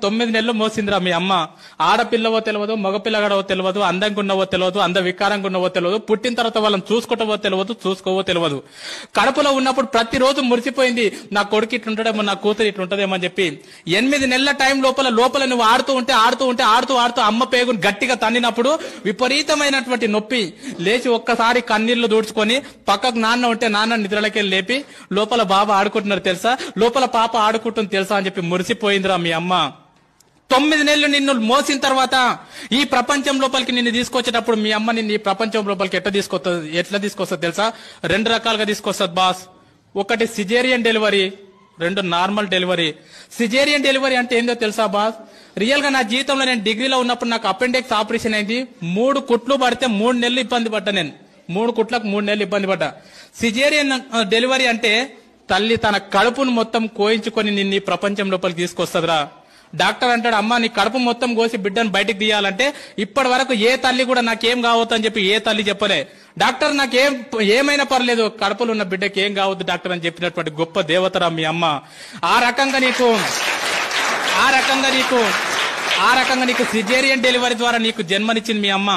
9 నెలలు మోసిందిరా మీ అమ్మ. ఆడపిల్లవో తెలియదు, మగపిల్లగాడవో తెలియదు, అందంగా ఉన్నవో తెలియదు, వికారంగా ఉన్నవో తెలియదు, పుట్టిన తర్వాత వాళ్ళని చూసుకుంటావో తెలియదు, చూసుకోవో తెలియదు. కడుపులో ఉన్నప్పుడు ప్రతిరోజు మురిసిపోయింది, నా కొడుకు ఇట్లుంటాడేమో, నా కూతురు ఇట్లుంటదేమో అని చెప్పి. 8 నెలల టైం లోపల నువ్వు ఆడుతూ అమ్మ పేగును గట్టిగా తన్నినప్పుడు విపరీతమైనటువంటి నొప్పి. లేచి ఒక్కసారి కన్నీళ్లు దూడ్చుకొని పక్కకు నాన్న ఉంటే నాన్న నిద్రలకెళ్ళి లేపి, లోపల బాబా ఆడుకుంటున్నారు తెలుసా, లోపల పాప ఆడుకుంటుంది తెలుసా అని చెప్పి మురిసిపోయిందిరా మీ అమ్మ. 9 నెలలు నిన్ను మోసిన తర్వాత ఈ ప్రపంచం లోపలికి నిన్ను తీసుకొచ్చేటప్పుడు మీ అమ్మ నిన్ను ఈ ప్రపంచం లోపలికి ఎట్లా తీసుకొస్తుంది తెలుసా? 2 రకాలుగా తీసుకొస్తుంది బాస్. ఒకటి caesarean delivery, 2 normal delivery. Caesarean delivery అంటే ఏందో తెలుసా బాస్? రియల్ గా నా జీవితంలో నేను డిగ్రీలో ఉన్నప్పుడు నాకు అపెండిక్స్ ఆపరేషన్ అయింది. 3 కుట్లు పడితే 3 నెలలు ఇబ్బంది పడ్డా. నేను 3 కుట్లకు 3 నెలలు ఇబ్బంది పడ్డా. సిజేరియన్ డెలివరీ అంటే తల్లి తన కడుపును మొత్తం కోయించుకొని నిన్ను ఈ ప్రపంచం లోపలికి తీసుకొస్తుందిరా. డాక్టర్ అంటాడు, అమ్మ నీ కడుపు మొత్తం కోసి బిడ్డను బయటకు తీయాలంటే ఇప్పటి వరకు ఏ తల్లి కూడా నాకేం కావద్దు అని చెప్పి ఏ తల్లి చెప్పలే. డాక్టర్ ఏమైనా పర్లేదు, కడుపులో ఉన్న బిడ్డకి ఏం కావద్దు డాక్టర్ అని చెప్పినటువంటి గొప్ప దేవతరా మీ అమ్మ. ఆ రకంగా నీకు సిజేరియన్ డెలివరీ ద్వారా నీకు జన్మనిచ్చింది మీ అమ్మ.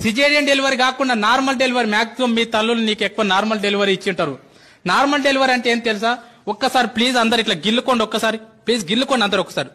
సిజేరియన్ డెలివరీ కాకుండా నార్మల్ డెలివరీ మాక్సిమం మీ తల్లులు నీకు ఎక్కువ నార్మల్ డెలివరీ ఇచ్చింటారు. నార్మల్ డెలివరీ అంటే ఏం తెలుసా? ఒక్కసారి ప్లీజ్ అందరు ఇట్లా గిల్లుకోండి, ఒక్కసారి ప్లీజ్ గిల్లుకోండి అందరు ఒకసారి.